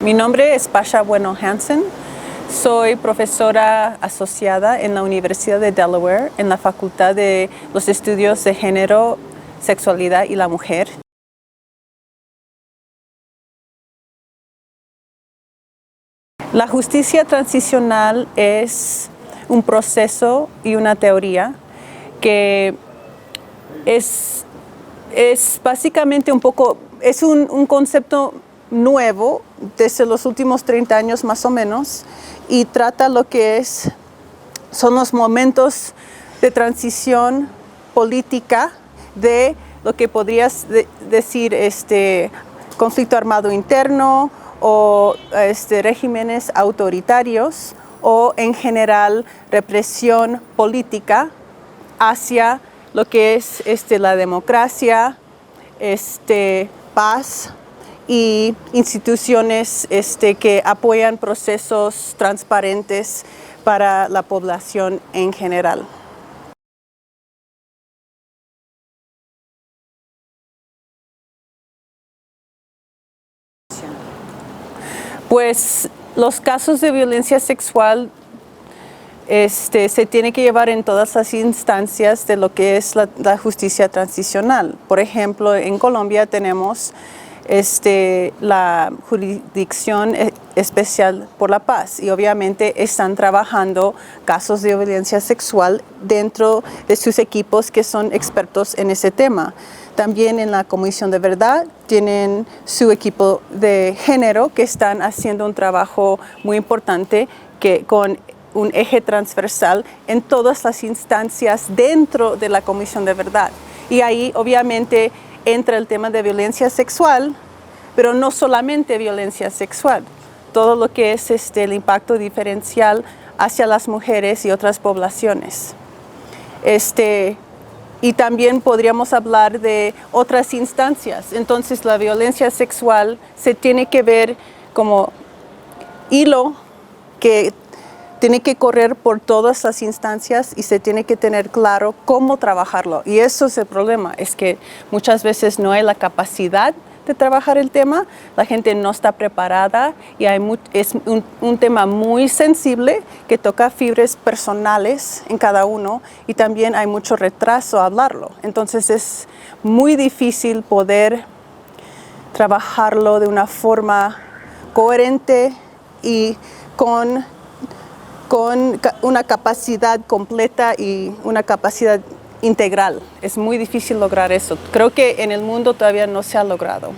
Mi nombre es Pasha Bueno Hansen. Soy profesora asociada en la Universidad de Delaware en la Facultad de los Estudios de Género, Sexualidad y la Mujer. La justicia transicional es un proceso y una teoría que es básicamente es un concepto nuevo desde los últimos 30 años más o menos, y trata lo que son los momentos de transición política de lo que podrías decir conflicto armado interno o regímenes autoritarios o en general represión política hacia lo que es la democracia, paz y instituciones que apoyan procesos transparentes para la población en general. Pues los casos de violencia sexual se tiene que llevar en todas las instancias de lo que es la justicia transicional. Por ejemplo, en Colombia tenemos la Jurisdicción Especial por la Paz, y obviamente están trabajando casos de violencia sexual dentro de sus equipos que son expertos en ese tema. También en la Comisión de Verdad tienen su equipo de género que están haciendo un trabajo muy importante con un eje transversal en todas las instancias dentro de la Comisión de Verdad. Y ahí obviamente entra el tema de violencia sexual, pero no solamente violencia sexual, todo lo que es el impacto diferencial hacia las mujeres y otras poblaciones. Y también podríamos hablar de otras instancias. Entonces la violencia sexual se tiene que ver como hilo que tiene que correr por todas las instancias y se tiene que tener claro cómo trabajarlo. Y eso es el problema, es que muchas veces no hay la capacidad de trabajar el tema, la gente no está preparada y es un tema muy sensible que toca fibras personales en cada uno, y también hay mucho retraso a hablarlo. Entonces es muy difícil poder trabajarlo de una forma coherente y con una capacidad completa y una capacidad integral. Es muy difícil lograr eso. Creo que en el mundo todavía no se ha logrado.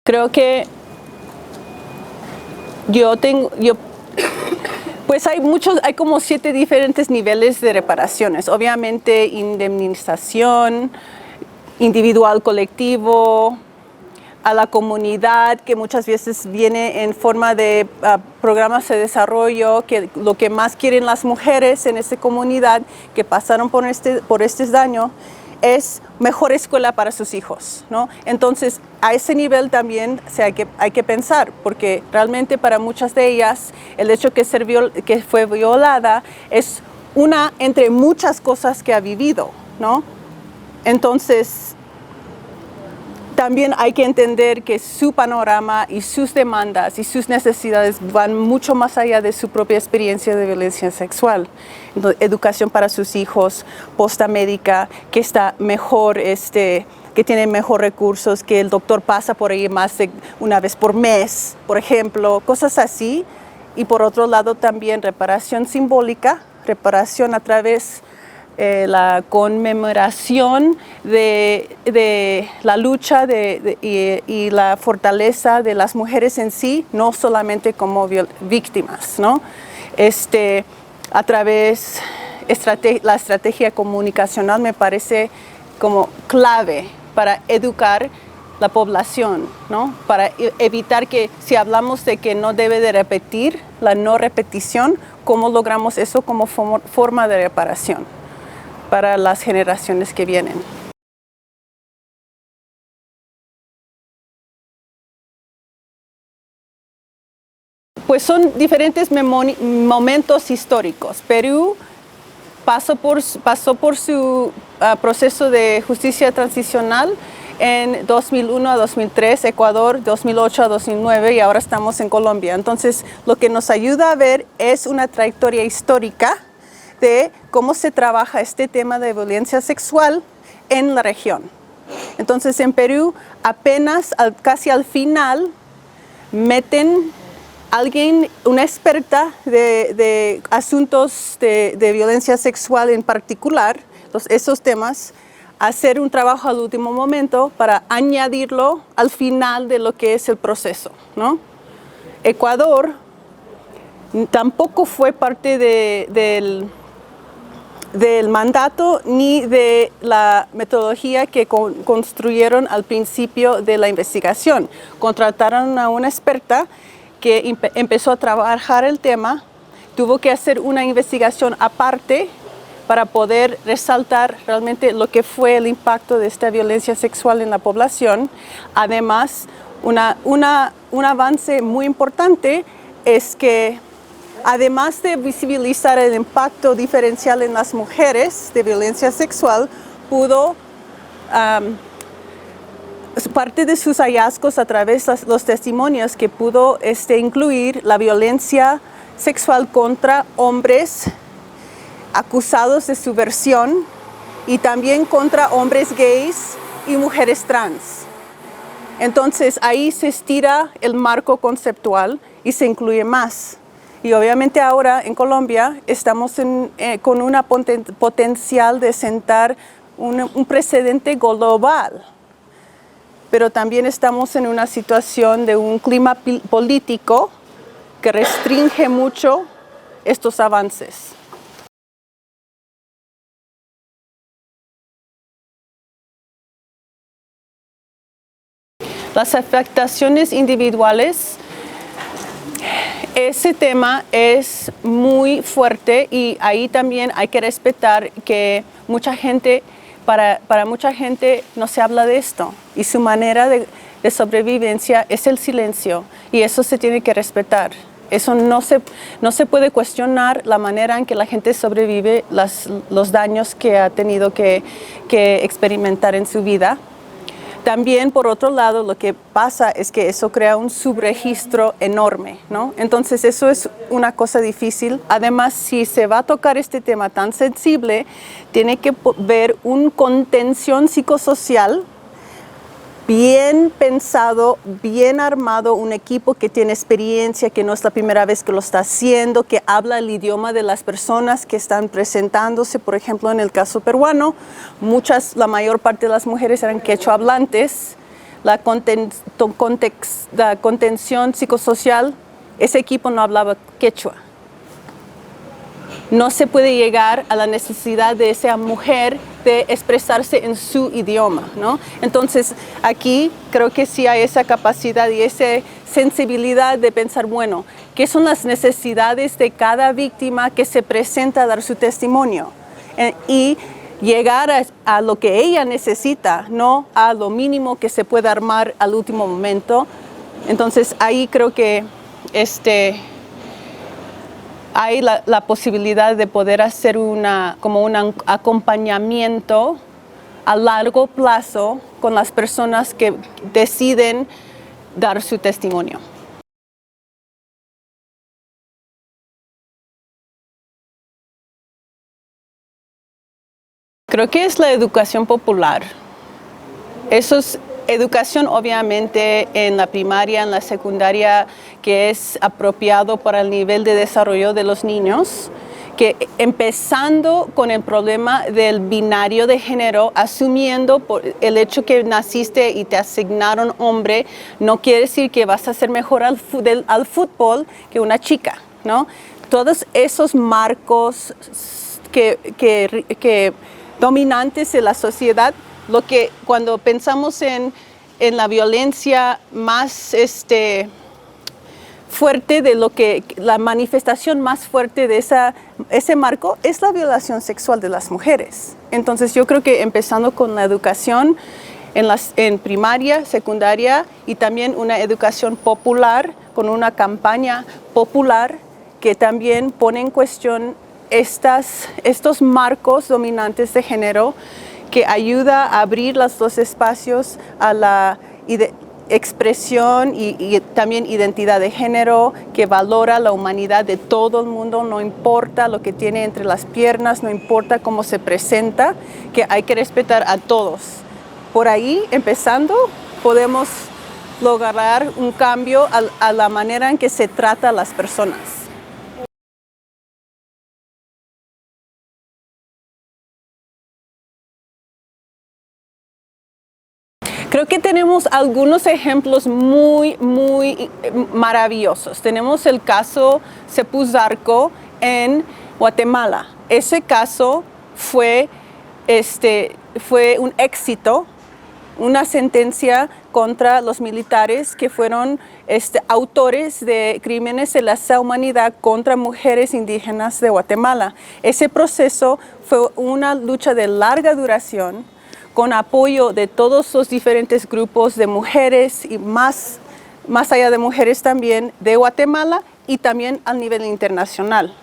Creo que pues hay como 7 diferentes niveles de reparaciones. Obviamente indemnización, individual, colectivo, a la comunidad, que muchas veces viene en forma de programas de desarrollo, que lo que más quieren las mujeres en esta comunidad que pasaron por este daño es mejor escuela para sus hijos, ¿no? Entonces, a ese nivel también hay que pensar, porque realmente para muchas de ellas el hecho que fue violada es una entre muchas cosas que ha vivido, ¿no? Entonces, también hay que entender que su panorama y sus demandas y sus necesidades van mucho más allá de su propia experiencia de violencia sexual. Entonces, educación para sus hijos, posta médica, que está mejor, que tiene mejor recursos, que el doctor pasa por ahí más de una vez por mes, por ejemplo, cosas así. Y por otro lado también reparación simbólica, reparación a través la conmemoración de la lucha y la fortaleza de las mujeres en sí, no solamente como víctimas, ¿no? A través la estrategia comunicacional me parece como clave para educar la población, ¿no? Para evitar que, si hablamos de que no debe de repetir, la no repetición, ¿cómo logramos eso como forma de reparación para las generaciones que vienen? Pues son diferentes momentos históricos. Perú pasó por su proceso de justicia transicional en 2001 a 2003, Ecuador 2008 a 2009 y ahora estamos en Colombia. Entonces, lo que nos ayuda a ver es una trayectoria histórica de cómo se trabaja este tema de violencia sexual en la región. Entonces, en Perú, apenas casi al final, meten alguien, una experta de asuntos de violencia sexual en particular, esos temas, hacer un trabajo al último momento para añadirlo al final de lo que es el proceso, ¿no? Ecuador tampoco fue parte del mandato ni de la metodología que construyeron al principio de la investigación. Contrataron a una experta que empezó a trabajar el tema, tuvo que hacer una investigación aparte para poder resaltar realmente lo que fue el impacto de esta violencia sexual en la población. Además, un avance muy importante es que además de visibilizar el impacto diferencial en las mujeres de violencia sexual, pudo, parte de sus hallazgos a través de los testimonios, que pudo incluir la violencia sexual contra hombres acusados de subversión y también contra hombres gays y mujeres trans. Entonces ahí se estira el marco conceptual y se incluye más. Y obviamente ahora en Colombia estamos con una potencial de sentar un precedente global. Pero también estamos en una situación de un clima político que restringe mucho estos avances. Las afectaciones individuales, ese tema es muy fuerte y ahí también hay que respetar que mucha gente, para mucha gente no se habla de esto y su manera de sobrevivencia es el silencio y eso se tiene que respetar. Eso no se puede cuestionar la manera en que la gente sobrevive los daños que ha tenido que experimentar en su vida. También, por otro lado, lo que pasa es que eso crea un subregistro enorme, ¿no? Entonces, eso es una cosa difícil. Además, si se va a tocar este tema tan sensible, tiene que ver una contención psicosocial bien pensado, bien armado, un equipo que tiene experiencia, que no es la primera vez que lo está haciendo, que habla el idioma de las personas que están presentándose. Por ejemplo, en el caso peruano, la mayor parte de las mujeres eran quechua hablantes. La contención psicosocial, ese equipo no hablaba quechua. No se puede llegar a la necesidad de esa mujer de expresarse en su idioma, ¿no? Entonces, aquí creo que sí hay esa capacidad y esa sensibilidad de pensar, bueno, ¿qué son las necesidades de cada víctima que se presenta a dar su testimonio? Y llegar a lo que ella necesita, no a lo mínimo que se pueda armar al último momento. Entonces, ahí creo que hay la posibilidad de poder hacer como un acompañamiento a largo plazo con las personas que deciden dar su testimonio. Creo que es la educación popular. Eso es educación obviamente en la primaria, en la secundaria, que es apropiado para el nivel de desarrollo de los niños, que empezando con el problema del binario de género, asumiendo por el hecho que naciste y te asignaron hombre, no quiere decir que vas a ser mejor al fútbol que una chica, ¿no? Todos esos marcos que dominantes de la sociedad, lo que cuando pensamos en la violencia más fuerte, de lo que la manifestación más fuerte de ese marco es la violación sexual de las mujeres. Entonces yo creo que empezando con la educación en primaria, secundaria y también una educación popular con una campaña popular que también pone en cuestión estos marcos dominantes de género que ayuda a abrir los dos espacios a la expresión y también identidad de género, que valora la humanidad de todo el mundo, no importa lo que tiene entre las piernas, no importa cómo se presenta, que hay que respetar a todos. Por ahí, empezando, podemos lograr un cambio a la manera en que se trata a las personas. Creo que tenemos algunos ejemplos muy maravillosos. Tenemos el caso Sepuzarco en Guatemala. Ese caso fue un éxito, una sentencia contra los militares que fueron autores de crímenes de lesa humanidad contra mujeres indígenas de Guatemala. Ese proceso fue una lucha de larga duración, con apoyo de todos los diferentes grupos de mujeres y más allá de mujeres también de Guatemala y también a nivel internacional.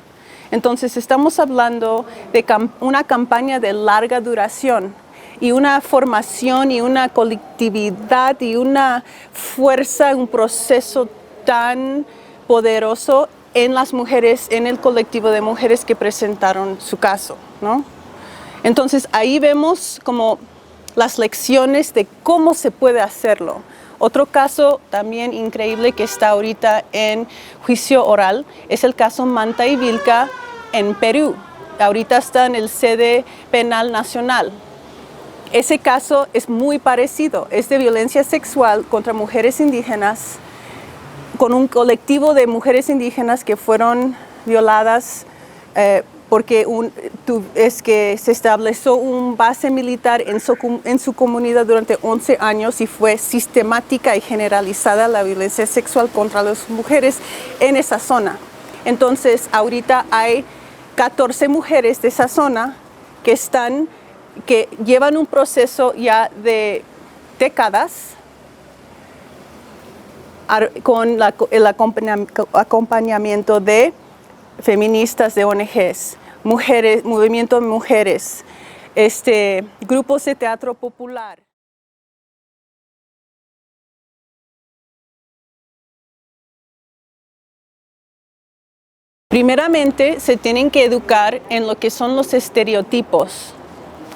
Entonces estamos hablando de una campaña de larga duración y una formación y una colectividad y una fuerza, un proceso tan poderoso en las mujeres, en el colectivo de mujeres que presentaron su caso, ¿no? Entonces ahí vemos como las lecciones de cómo se puede hacerlo. Otro caso también increíble que está ahorita en juicio oral es el caso Manta y Vilca en Perú. Ahorita está en el sede penal nacional. Ese caso es muy parecido, es de violencia sexual contra mujeres indígenas, con un colectivo de mujeres indígenas que fueron violadas porque se estableció una base militar en su comunidad durante 11 años y fue sistemática y generalizada la violencia sexual contra las mujeres en esa zona. Entonces, ahorita hay 14 mujeres de esa zona que llevan un proceso ya de décadas con el acompañamiento de feministas, de ONGs, mujeres, movimiento de mujeres, grupos de teatro popular. Primeramente, se tienen que educar en lo que son los estereotipos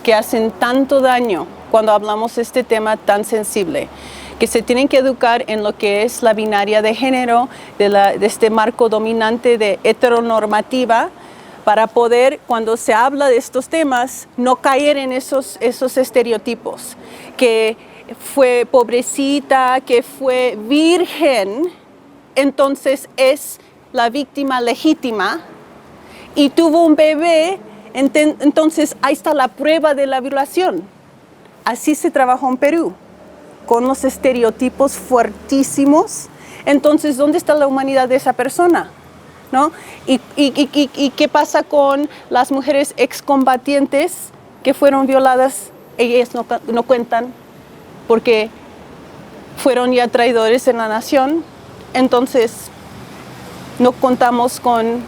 que hacen tanto daño cuando hablamos de este tema tan sensible, que se tienen que educar en lo que es la binaria de género, de este marco dominante de heteronormativa, para poder, cuando se habla de estos temas, no caer en esos estereotipos, que fue pobrecita, que fue virgen, entonces es la víctima legítima, y tuvo un bebé, entonces ahí está la prueba de la violación. Así se trabajó en Perú, con los estereotipos fuertísimos. Entonces, ¿dónde está la humanidad de esa persona? ¿No? ¿Y qué pasa con las mujeres excombatientes que fueron violadas? Ellas no cuentan porque fueron ya traidores en la nación. Entonces, no contamos con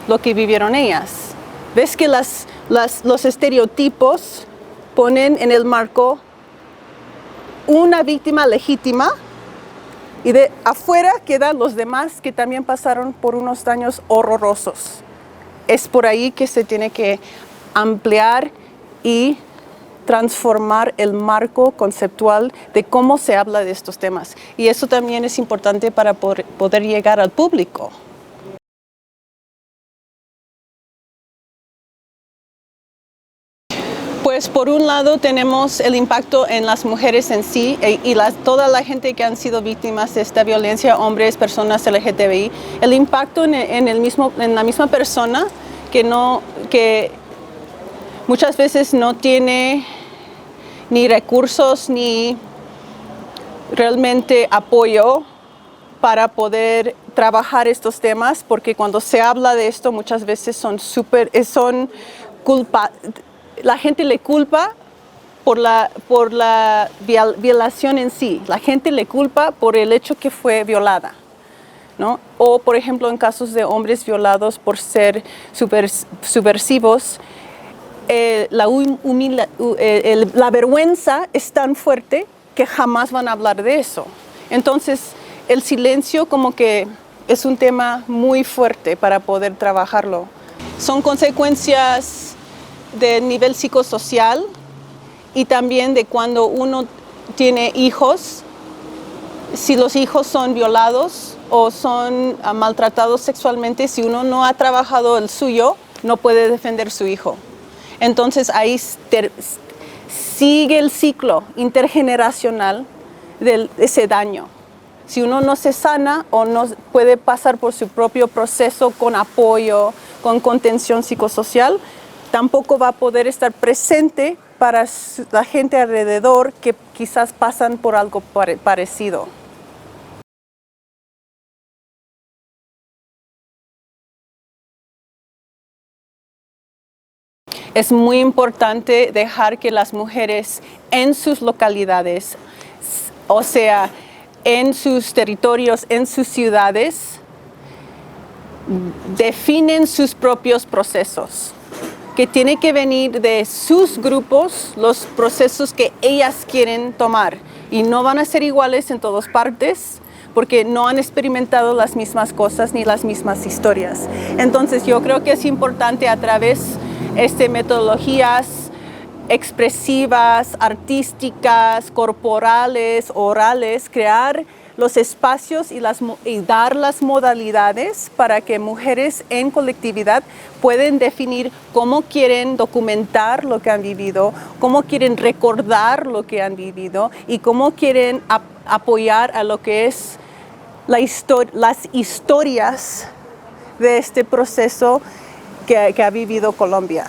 lo que vivieron ellas. ¿Ves que los estereotipos ponen en el marco una víctima legítima y de afuera quedan los demás que también pasaron por unos daños horrorosos? Es por ahí que se tiene que ampliar y transformar el marco conceptual de cómo se habla de estos temas. Y eso también es importante para poder llegar al público. Pues por un lado tenemos el impacto en las mujeres en sí y toda la gente que han sido víctimas de esta violencia, hombres, personas LGTBI, el impacto en la misma persona que muchas veces no tiene ni recursos ni realmente apoyo para poder trabajar estos temas, porque cuando se habla de esto muchas veces la gente le culpa por la violación en sí. La gente le culpa por el hecho que fue violada. ¿no? O, por ejemplo, en casos de hombres violados por ser subversivos, la vergüenza es tan fuerte que jamás van a hablar de eso. Entonces, el silencio como que es un tema muy fuerte para poder trabajarlo. Son consecuencias del nivel psicosocial y también de cuando uno tiene hijos. Si los hijos son violados o son maltratados sexualmente, si uno no ha trabajado el suyo, no puede defender a su hijo. Entonces ahí sigue el ciclo intergeneracional de ese daño. Si uno no se sana o no puede pasar por su propio proceso con apoyo, con contención psicosocial, tampoco va a poder estar presente para la gente alrededor que quizás pasan por algo parecido. Es muy importante dejar que las mujeres en sus localidades, o sea, en sus territorios, en sus ciudades, definen sus propios procesos, que tiene que venir de sus grupos, los procesos que ellas quieren tomar, y no van a ser iguales en todas partes, porque no han experimentado las mismas cosas ni las mismas historias. Entonces yo creo que es importante a través de metodologías expresivas, artísticas, corporales, orales, crear los espacios y dar las modalidades para que mujeres en colectividad pueden definir cómo quieren documentar lo que han vivido, cómo quieren recordar lo que han vivido y cómo quieren apoyar a lo que es las historias de este proceso que ha vivido Colombia.